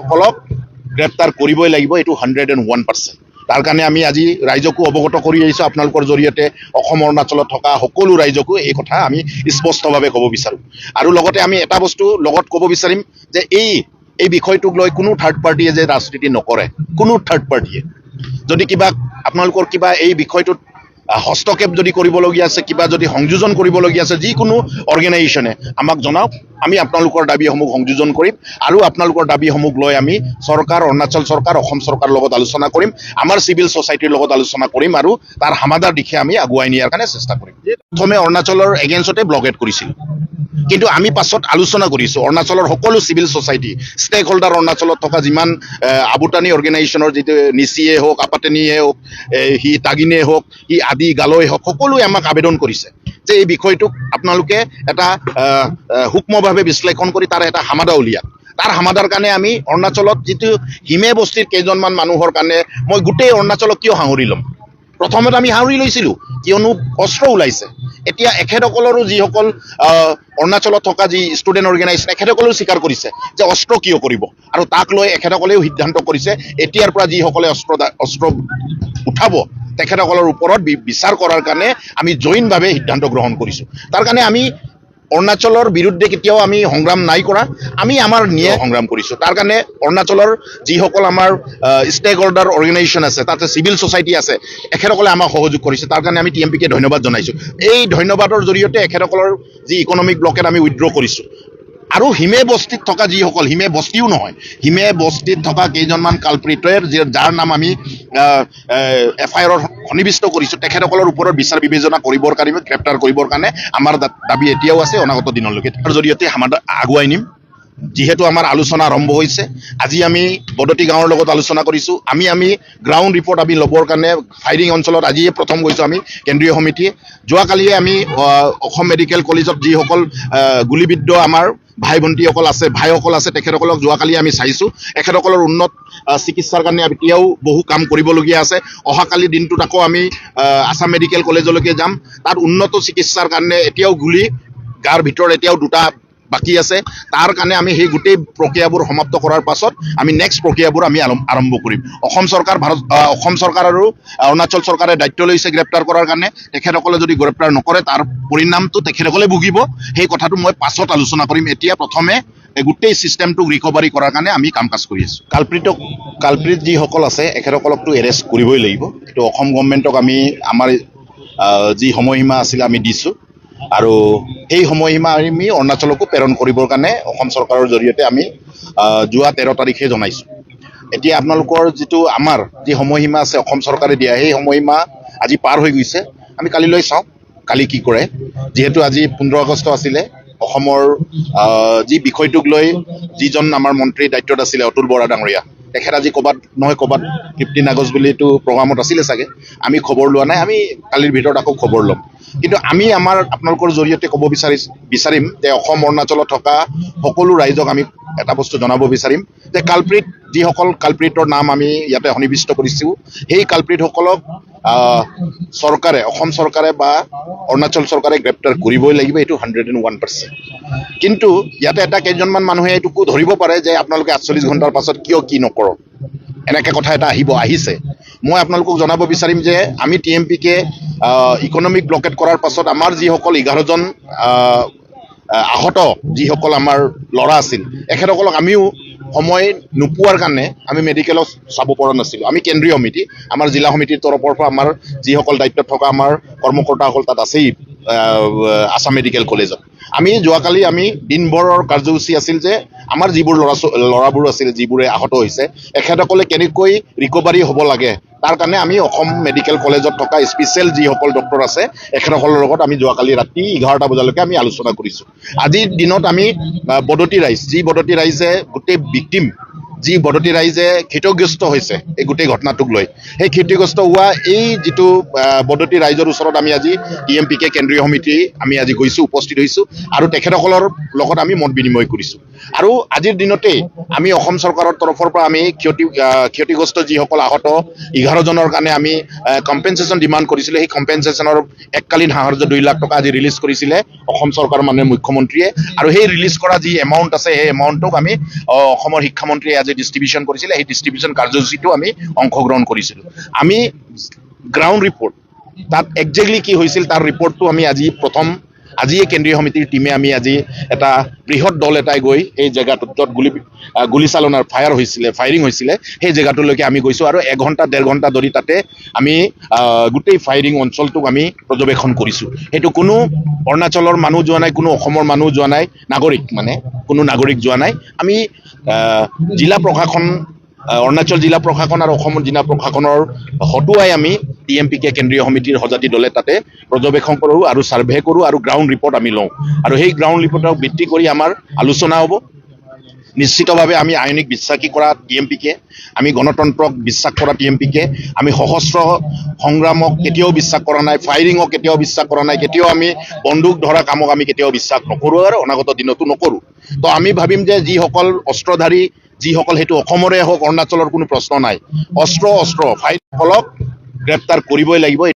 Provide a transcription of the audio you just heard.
সকলক গ্ৰেপ্তাৰ কৰিবই লাগিব, এইটো 101%। তাৰ কাৰণে আমি আজি ৰাইজকো অৱগত কৰি আহিছোঁ, আপোনালোকৰ জৰিয়তে অসম অৰুণাচলত থকা সকলো ৰাইজকো এই কথা আমি স্পষ্টভাৱে ক'ব বিচাৰোঁ। আৰু লগতে আমি এটা বস্তু লগত ক'ব বিচাৰিম যে এই বিষয়টোক লৈ কোনো থাৰ্ড পাৰ্টিয়ে যে ৰাজনীতি নকৰে, কোনো থাৰ্ড পাৰ্টিয়ে যদি কিবা আপোনালোকৰ কিবা এই বিষয়টোত হস্তক্ষেপ যদি কৰিবলগীয়া আছে, কিবা যদি সংযোজন কৰিবলগীয়া আছে, যিকোনো অৰ্গেনাইজেশ্যনে আমাক জনাওক, আমি আপোনালোকৰ দাবীসমূহ সংযোজন কৰিম আৰু আপোনালোকৰ দাবীসমূহ লৈ আমি চৰকাৰ, অৰুণাচল চৰকাৰ, অসম চৰকাৰৰ লগত আলোচনা কৰিম, আমাৰ চিভিল ছ'চাইটিৰ লগত আলোচনা কৰিম আৰু তাৰ সমাধাৰ দিশে আমি আগুৱাই নিয়াৰ কাৰণে চেষ্টা কৰিম। প্ৰথমে অৰুণাচলৰ এগেইনষ্টতে ব্লকেট কৰিছিল, কিন্তু আমি পাছত আলোচনা কৰিছোঁ অৰুণাচলৰ সকলো চিভিল ছ'চাইটি, ষ্টেক হোল্ডাৰ, অৰুণাচলত থকা যিমান আবুটানী অৰ্গেনাইজেশ্যনৰ যিটো নিচিয়ে হওক, আপাটানীয়ে হওক, সি তাগিনে হওক, সি আদি গালৈ হওক, সকলোৱে আমাক আবেদন কৰিছে যে এই বিষয়টোক আপোনালোকে এটা সূক্ষ্মভাৱে বিশ্লেষণ কৰি তাৰ এটা সমাধা উলিয়াওক। তাৰ সমাধাৰ কাৰণে আমি অৰুণাচলত যিটো হিমে বস্তিৰ কেইজনমান মানুহৰ কাৰণে মই গোটেই অৰুণাচলক কিয় সাঙুৰি ল'ম? প্ৰথমতে আমি সাঙুৰি লৈছিলোঁ কিয়নো অস্ত্ৰ ওলাইছে। এতিয়া এখেতসকলৰো যিসকল অৰুণাচলত থকা যি ষ্টুডেণ্ট অৰ্গেনাইজেশ্যন, এখেতসকলেও স্বীকাৰ কৰিছে যে অস্ত্ৰ কিয় কৰিব, আৰু তাক লৈ এখেতসকলেও সিদ্ধান্ত কৰিছে এতিয়াৰ পৰা যিসকলে অস্ত্ৰ উঠাব তেখেতসকলৰ ওপৰত বিচাৰ কৰাৰ কাৰণে আমি জইনভাৱে সিদ্ধান্ত গ্ৰহণ কৰিছোঁ। তাৰ কাৰণে আমি অৰুণাচলৰ বিৰুদ্ধে কেতিয়াও আমি সংগ্ৰাম নাই কৰা, আমি আমাৰ ন্যায় সংগ্ৰাম কৰিছোঁ। তাৰ কাৰণে অৰুণাচলৰ যিসকল আমাৰ ষ্টেক হোল্ডাৰ অৰ্গেনাইজেশ্যন আছে, তাতে চিভিল ছ'চাইটি আছে, এখেতসকলে আমাক সহযোগ কৰিছে। তাৰ কাৰণে আমি TMPকে ধন্যবাদ জনাইছোঁ। এই ধন্যবাদৰ জৰিয়তে এখেতসকলৰ যি ইকনমিক ব্লকেট আমি উইথড্ৰ কৰিছোঁ। আৰু হিমে বস্তিত থকা যিসকল, হিমে বস্তিও নহয়, হিমে বস্তিত থকা কেইজনমান কালপ্ৰিটৰ যাৰ নাম আমি FIR সন্নিৱিষ্ট কৰিছোঁ, তেখেতসকলৰ ওপৰত বিচাৰ বিবেচনা কৰিবৰ কাৰণে, গ্ৰেপ্তাৰ কৰিবৰ কাৰণে আমাৰ দাবী এতিয়াও আছে, অনাগত দিনলৈকে তাৰ জৰিয়তে আমাৰ আগুৱাই নিম। যিহেতু আমাৰ আলোচনা আৰম্ভ হৈছে, আজি আমি বদতি গাঁৱৰ লগত আলোচনা কৰিছোঁ, আমি গ্ৰাউণ্ড ৰিপৰ্ট আমি ল'বৰ কাৰণে ফায়াৰিং অঞ্চলত আজিয়ে প্ৰথম গৈছোঁ আমি কেন্দ্ৰীয় সমিতিয়ে। যোৱাকালিয়ে আমি অসম মেডিকেল কলেজত যিসকল গুলীবিদ্ধ আমাৰ ভাই ভণ্টিসকল আছে, ভাইসকল আছে, তেখেতসকলক যোৱাকালি আমি চাইছোঁ। এখেতসকলৰ উন্নত চিকিৎসাৰ কাৰণে এতিয়াও বহু কাম কৰিবলগীয়া আছে। অহাকালি দিনটোত আকৌ আমি আছাম মেডিকেল কলেজলৈকে যাম, তাত উন্নত চিকিৎসাৰ কাৰণে এতিয়াও গুলি গাৰ ভিতৰত এতিয়াও দুটা বাকী আছে। তাৰ কাৰণে আমি সেই গোটেই প্ৰক্ৰিয়াবোৰ সমাপ্ত কৰাৰ পাছত আমি নেক্সট প্ৰক্ৰিয়াবোৰ আমি আৰম্ভ কৰিম। অসম চৰকাৰ আৰু অৰুণাচল চৰকাৰে দায়িত্ব লৈছে গ্ৰেপ্তাৰ কৰাৰ কাৰণে। তেখেতসকলে যদি গ্ৰেপ্তাৰ নকৰে তাৰ পৰিণামটো তেখেতসকলে ভুগিব, সেই কথাটো মই পাছত আলোচনা কৰিম। এতিয়া প্ৰথমে গোটেই ছিষ্টেমটোক ৰিকভাৰী কৰাৰ কাৰণে আমি কাম কাজ কৰি আছোঁ। কালপ্ৰিট যিসকল আছে এখেতসকলকতো এৰেষ্ট কৰিবই লাগিব। এইটো অসম গভৰ্ণমেণ্টক আমি আমাৰ যি সময়সীমা আছিলে আমি দিছোঁ, আৰু সেই সময়সীমা আমি অৰুণাচলকো প্ৰেৰণ কৰিবৰ কাৰণে অসম চৰকাৰৰ জৰিয়তে আমি যোৱা 13 তাৰিখে জনাইছোঁ। এতিয়া আপোনালোকৰ যিটো আমাৰ যি সময়সীমা আছে অসম চৰকাৰে দিয়া, সেই সময়সীমা আজি পাৰ হৈ গৈছে। আমি কালিলৈ চাওঁ কালি কি কৰে। যিহেতু আজি 15 আগষ্ট আছিলে, অসমৰ যি বিষয়টোক লৈ যিজন আমাৰ মন্ত্ৰী দায়িত্বত আছিলে অতুল বৰা ডাঙৰীয়া, তেখেত আজি ক'ৰবাত নহয় ক'ৰবাত 15 আগষ্ট বুলি এইটো প্ৰগ্ৰামত আছিলে চাগে, আমি খবৰ লোৱা নাই। আমি কালিৰ ভিতৰত আকৌ খবৰ ল'ম। কিন্তু আমি আপোনালোকৰ জৰিয়তে ক'ব বিচাৰিম যে অসম অৰুণাচলত থকা সকলো ৰাইজক আমি এটা বস্তু জনাব বিচাৰিম যে যিসকল কালপ্ৰিটৰ নাম আমি ইয়াতে সন্নিৱিষ্ট কৰিছোঁ, সেই কালপ্ৰিটসকলক চৰকাৰে, অসম চৰকাৰে বা অৰুণাচল চৰকাৰে গ্ৰেপ্তাৰ কৰিবই লাগিব, এইটো 101%। কিন্তু ইয়াতে এটা কেইজনমান মানুহে এইটোকো ধৰিব পাৰে যে আপোনালোকে 48 ঘণ্টাৰ পাছত কিয় কি নকৰক, এনেকৈ কথা এটা আহিছে। মই আপোনালোকক জনাব বিচাৰিম যে আমি TMPকে ইকনমিক ব্লকেট কৰাৰ পাছত আমাৰ যিসকল 11জন আহত যিসকল আমাৰ ল'ৰা আছিল, এখেতসকলক আমিও সময় নোপোৱাৰ কাৰণে আমি মেডিকেলত চাব পৰা নাছিলোঁ। আমি কেন্দ্ৰীয় সমিতি, আমাৰ জিলা সমিতিৰ তৰফৰ পৰা আমাৰ যিসকল দায়িত্বত থকা আমাৰ কৰ্মকৰ্তাসকল তাত আছেই আছাম মেডিকেল কলেজত। আমি যোৱাকালি দিনভৰৰ কাৰ্যসূচী আছিল যে আমাৰ যিবোৰ ল'ৰাবোৰ আছিল, যিবোৰে আহত হৈছে, এখেতসকলে কেনেকৈ ৰিকভাৰী হ'ব লাগে তাৰ কাৰণে আমি অসম মেডিকেল কলেজত থকা স্পেচিয়েল যিসকল ডক্টৰ আছে এখেতসকলৰ লগত আমি যোৱাকালি ৰাতি 11টা বজালৈকে আমি আলোচনা কৰিছোঁ। আজিৰ দিনত আমি বদতি ৰাইজে গোটেই ভিক্টিম, যি বদতি ৰাইজে ক্ষতিগ্ৰস্ত হৈছে এই গোটেই ঘটনাটোক লৈ, সেই ক্ষতিগ্ৰস্ত হোৱা এই যিটো বদতি ৰাইজৰ ওচৰত আমি আজি TMPকে কেন্দ্ৰীয় সমিতি আমি আজি গৈছোঁ, উপস্থিত হৈছোঁ, আৰু তেখেতসকলৰ লগত আমি মত বিনিময় কৰিছোঁ। আৰু আজিৰ দিনতেই আমি অসম চৰকাৰৰ তৰফৰ পৰা আমি ক্ষতিগ্ৰস্ত যিসকল আহত 11জনৰ কাৰণে আমি কম্পেনচেশ্যন ডিমাণ্ড কৰিছিলোঁ। সেই কম্পেনচেশ্যনৰ এককালীন সাহাৰ্য 2 লাখ টকা আজি ৰিলিজ কৰিছিলে অসম চৰকাৰৰ মাননীয় মুখ্যমন্ত্ৰীয়ে, আৰু সেই ৰিলিজ কৰা যি এমাউণ্ট আছে সেই এমাউণ্টক আমি অসমৰ শিক্ষামন্ত্ৰীয়ে আজি যে ডিষ্ট্ৰিবিউশ্যন কৰিছিলে সেই ডিষ্ট্ৰিবিউশ্যন কাৰ্যসূচীটো আমি অংশগ্ৰহণ কৰিছিলোঁ। আমি গ্ৰাউণ্ড ৰিপৰ্ট তাত একজেক্টলি কি হৈছিল তাৰ ৰিপৰ্টটো আমি আজিয়ে কেন্দ্ৰীয় সমিতিৰ টীমে আমি আজি এটা বৃহৎ দল এটাই গৈ এই জেগাটোত য'ত গুলীচালনাৰ ফায়াৰিং হৈছিলে সেই জেগাটোলৈকে আমি গৈছোঁ আৰু 1 ঘণ্টা 1.5 ঘণ্টা ধৰি তাতে আমি গোটেই ফায়াৰিং অঞ্চলটোক আমি পৰ্যবেক্ষণ কৰিছোঁ। সেইটো কোনো অৰুণাচলৰ মানুহ যোৱা নাই, কোনো অসমৰ মানুহ যোৱা নাই, কোনো নাগৰিক যোৱা নাই। আমি জিলা প্ৰশাসন, অৰুণাচল জিলা প্ৰশাসন আৰু অসমৰ জিলা প্ৰশাসনৰ হতুৱাই আমি TMPK কেন্দ্ৰীয় সমিতিৰ সজাতি দলে তাতে পৰ্যবেক্ষণ কৰোঁ আৰু ছাৰ্ভে কৰোঁ আৰু গ্ৰাউণ্ড ৰিপৰ্ট আমি লওঁ আৰু সেই গ্ৰাউণ্ড ৰিপৰ্টক ভিত্তি কৰি আমাৰ আলোচনা হ'ব। নিশ্চিতভাৱে আমি আইনিক বিশ্বাসী কৰা TMPK, আমি গণতন্ত্ৰক বিশ্বাস কৰা TMPK, আমি সশস্ত্ৰ সংগ্ৰামক কেতিয়াও বিশ্বাস কৰা নাই, ফায়াৰিঙক কেতিয়াও বিশ্বাস কৰা নাই, কেতিয়াও আমি বন্দুক ধৰা কামক আমি কেতিয়াও বিশ্বাস নকৰোঁ আৰু অনাগত দিনতো নকৰোঁ। তো আমি ভাবিম যে যিসকল অস্ত্ৰধাৰী, যিসকল সেইটো অসমৰে হওক অৰুণাচলৰ কোনো প্ৰশ্ন নাই, অস্ত্ৰ ফায়াৰিংসকলক গ্ৰেপ্তাৰ কৰিবই লাগিব।